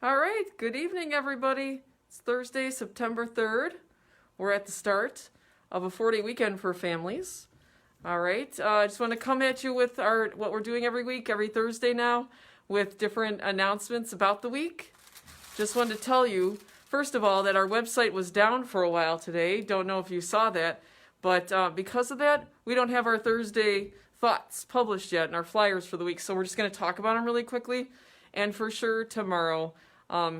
All right, good evening, everybody. It's Thursday, September 3rd. We're at the start of a 4-day weekend for families. All right, I just want to come at you with what we're doing every week, every Thursday now, with different announcements about the week. Just wanted to tell you, first of all, that our website was down for a while today. Don't know if you saw that, but because of that, we don't have our Thursday thoughts published yet and our flyers for the week, so we're just going to talk about them really quickly. And for sure, tomorrow,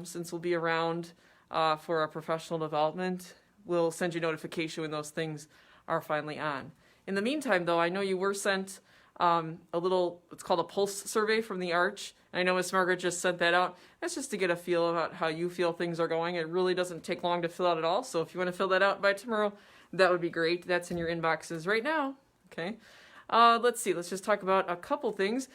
since we'll be around for our professional development, we'll send you notification when those things are finally on. In the meantime, though, I know you were sent a little, it's called a pulse survey from the Arch. And I know Miss Margaret just sent that out. That's just to get a feel about how you feel things are going. It really doesn't take long to fill out at all. So if you want to fill that out by tomorrow, that would be great. That's in your inboxes right now. Okay. Let's see. Let's just talk about a couple things.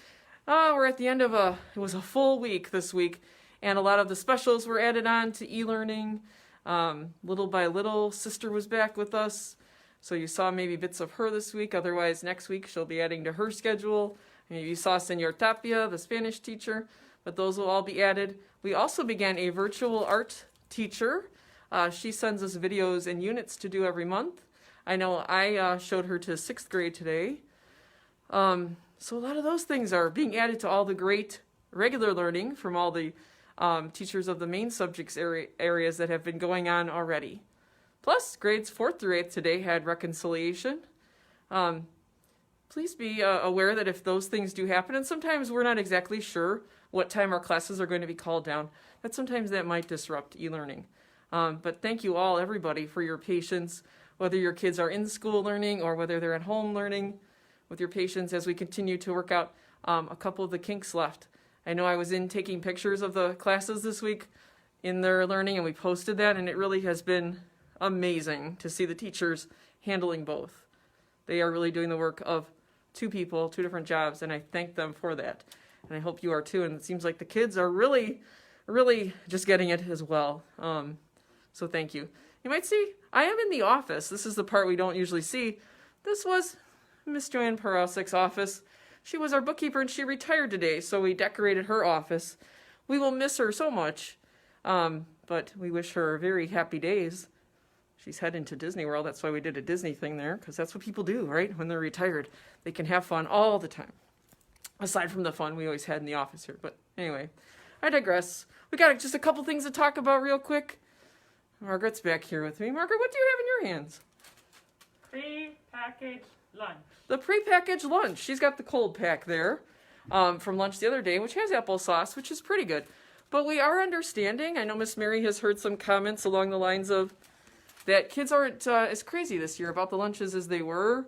We're at the end of it was a full week this week, and a lot of the specials were added on to e-learning. Little by little, Sister was back with us, so you saw maybe bits of her this week. Otherwise, next week she'll be adding to her schedule. Maybe you saw Senor Tapia, the Spanish teacher, but those will all be added. We also began a virtual art teacher. She sends us videos and units to do every month. I know I showed her to 6th grade today. So a lot of those things are being added to all the great regular learning from all the teachers of the main subjects areas that have been going on already. Plus, grades 4th through 8th today had reconciliation. Please be aware that if those things do happen, and sometimes we're not exactly sure what time our classes are going to be called down, but sometimes that might disrupt e-learning. But thank you all, everybody, for your patience, whether your kids are in school learning or whether they're at home learning, with your patience as we continue to work out a couple of the kinks left. I know I was in taking pictures of the classes this week in their learning, and we posted that, and it really has been amazing to see the teachers handling both. They are really doing the work of two people, two different jobs, and I thank them for that. And I hope you are too, and it seems like the kids are really, really just getting it as well. So thank you. You might see, I am in the office. This is the part we don't usually see. This was Miss Joanne Parasik's office. She was our bookkeeper and she retired today, so we decorated her office. We will miss her so much, but we wish her very happy days. She's heading to Disney World. That's why we did a Disney thing there, because that's what people do, right? When they're retired, they can have fun all the time. Aside from the fun we always had in the office here. But anyway, I digress. We got just a couple things to talk about real quick. Margaret's back here with me. Margaret, what do you have in your hands? Pre-packaged lunch. The pre-packaged lunch. She's got the cold pack there from lunch the other day, which has applesauce, which is pretty good. But we are understanding, I know Miss Mary has heard some comments along the lines of that kids aren't as crazy this year about the lunches as they were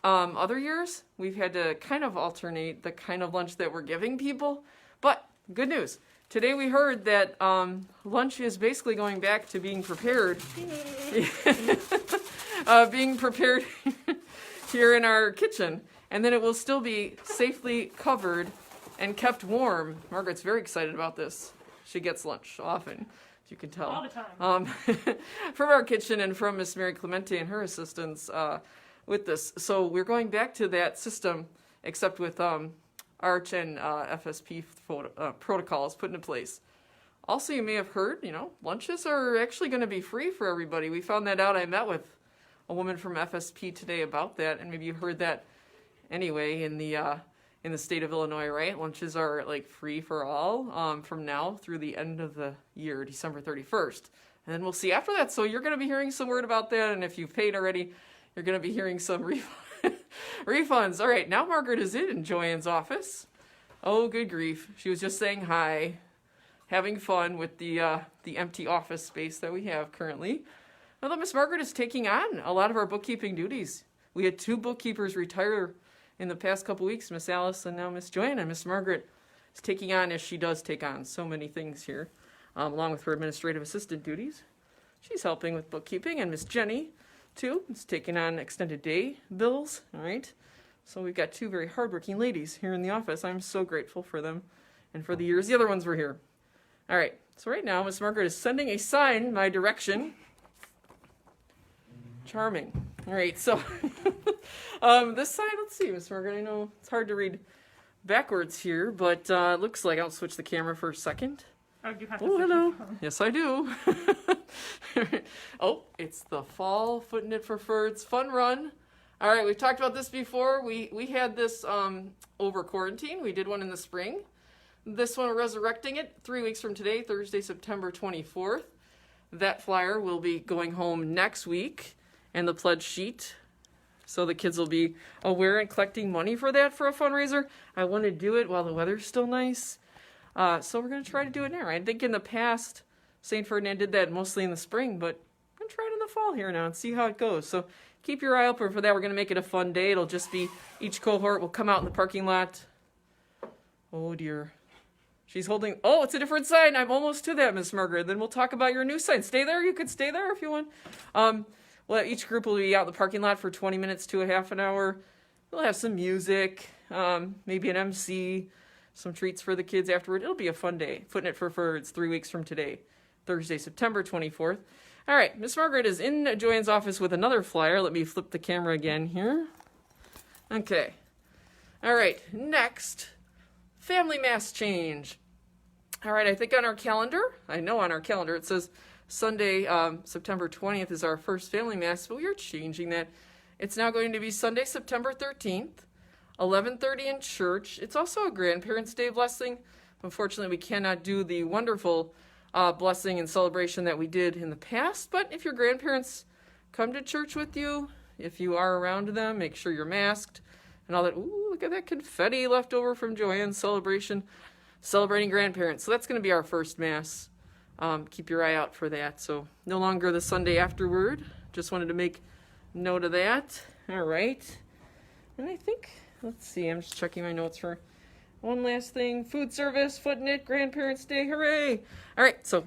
other years. We've had to kind of alternate the kind of lunch that we're giving people. But good news. Today we heard that lunch is basically going back to being prepared. Being prepared here in our kitchen, and then it will still be safely covered and kept warm. Margaret's very excited about this. She gets lunch often, as you can tell. All the time. From our kitchen and from Miss Mary Clemente and her assistants with this. So we're going back to that system, except with Arch and FSP protocols put into place. Also, you may have heard, lunches are actually going to be free for everybody. We found that out. I met with a woman from FSP today about that, and maybe you heard that anyway in the state of Illinois, right? Lunches are like free for all from now through the end of the year, December 31st. And then we'll see after that. So you're going to be hearing some word about that, and if you've paid already, you're going to be hearing some refunds. All right, now Margaret is in Joanne's office. Oh, good grief. She was just saying hi, having fun with the empty office space that we have currently. Now that Miss Margaret is taking on a lot of our bookkeeping duties. We had 2 bookkeepers retire in the past couple weeks, Miss Alice and now Miss Joanne. And Miss Margaret is taking on, as she does take on, so many things here, along with her administrative assistant duties. She's helping with bookkeeping, and Miss Jenny, too, is taking on extended day bills. All right, so we've got 2 very hardworking ladies here in the office. I'm so grateful for them and for the years the other ones were here. All right, so right now Miss Margaret is sending a sign my direction. Charming. All right, so this side, let's see, Miss Margaret, I know it's hard to read backwards here, but it looks like, I'll switch the camera for a second. Oh, do you have to Oh, switch hello. your phone? Yes, I do. Oh, it's the fall Foot Knit for Ferds fun run. All right, we've talked about this before. We had this over quarantine. We did one in the spring. This one, we're resurrecting it 3 weeks from today, Thursday, September 24th. That flyer will be going home next week, and the pledge sheet. So the kids will be aware and collecting money for that for a fundraiser. I want to do it while the weather's still nice. So we're going to try to do it now. I think in the past, St. Ferdinand did that mostly in the spring, but I'm going to try it in the fall here now and see how it goes. So keep your eye open for that. We're going to make it a fun day. It'll just be each cohort will come out in the parking lot. Oh, dear. She's holding, oh, it's a different sign. I'm almost to that, Miss Margaret. Then we'll talk about your new sign. Stay there. You could stay there if you want. Well, each group will be out in the parking lot for 20 minutes to a half an hour. We'll have some music, maybe an MC, some treats for the kids afterward. It'll be a fun day. Foot Knit for Ferds 3 weeks from today, Thursday, September 24th. All right, Miss Margaret is in Joanne's office with another flyer. Let me flip the camera again here. Okay. All right, next, family mass change. All right, I think on our calendar, it says Sunday, September 20th is our first family mass, but we are changing that. It's now going to be Sunday, September 13th, 11:30 in church. It's also a Grandparents' Day blessing. Unfortunately, we cannot do the wonderful blessing and celebration that we did in the past, but if your grandparents come to church with you, if you are around them, make sure you're masked and all that. Ooh, look at that confetti left over from Joanne's celebration, celebrating grandparents. So that's going to be our first mass. Keep your eye out for that. So no longer the Sunday afterward. Just wanted to make note of that. All right. And I think, let's see, I'm just checking my notes for one last thing. Food service, Foot Knit, Grandparents' Day, hooray. All right, so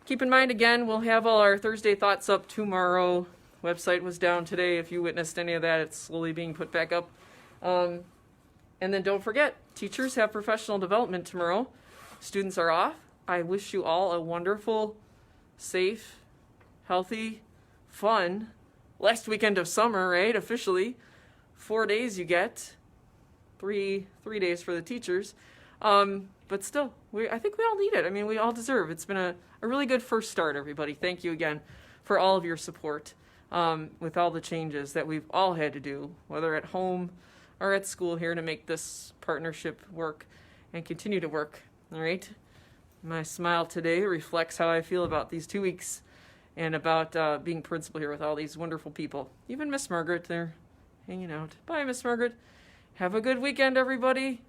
keep in mind, again, we'll have all our Thursday thoughts up tomorrow. Website was down today. If you witnessed any of that, it's slowly being put back up. And then don't forget, teachers have professional development tomorrow. Students are off. I wish you all a wonderful, safe, healthy, fun last weekend of summer, right? Officially. 4 days you get. Three days for the teachers. But still, I think we all need it. I mean, we all deserve. It's been a really good first start, everybody. Thank you again for all of your support with all the changes that we've all had to do, whether at home or at school here, to make this partnership work and continue to work. All right? My smile today reflects how I feel about these 2 weeks and about being principal here with all these wonderful people. Even Miss Margaret, they're hanging out. Bye, Miss Margaret. Have a good weekend, everybody.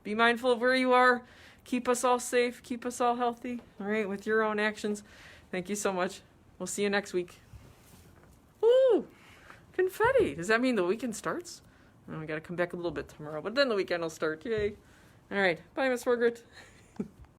Be mindful of where you are. Keep us all safe. Keep us all healthy. All right, with your own actions. Thank you so much. We'll see you next week. Woo! Confetti. Does that mean the weekend starts? Oh, we got to come back a little bit tomorrow, but then the weekend will start. Yay. All right. Bye, Miss Margaret.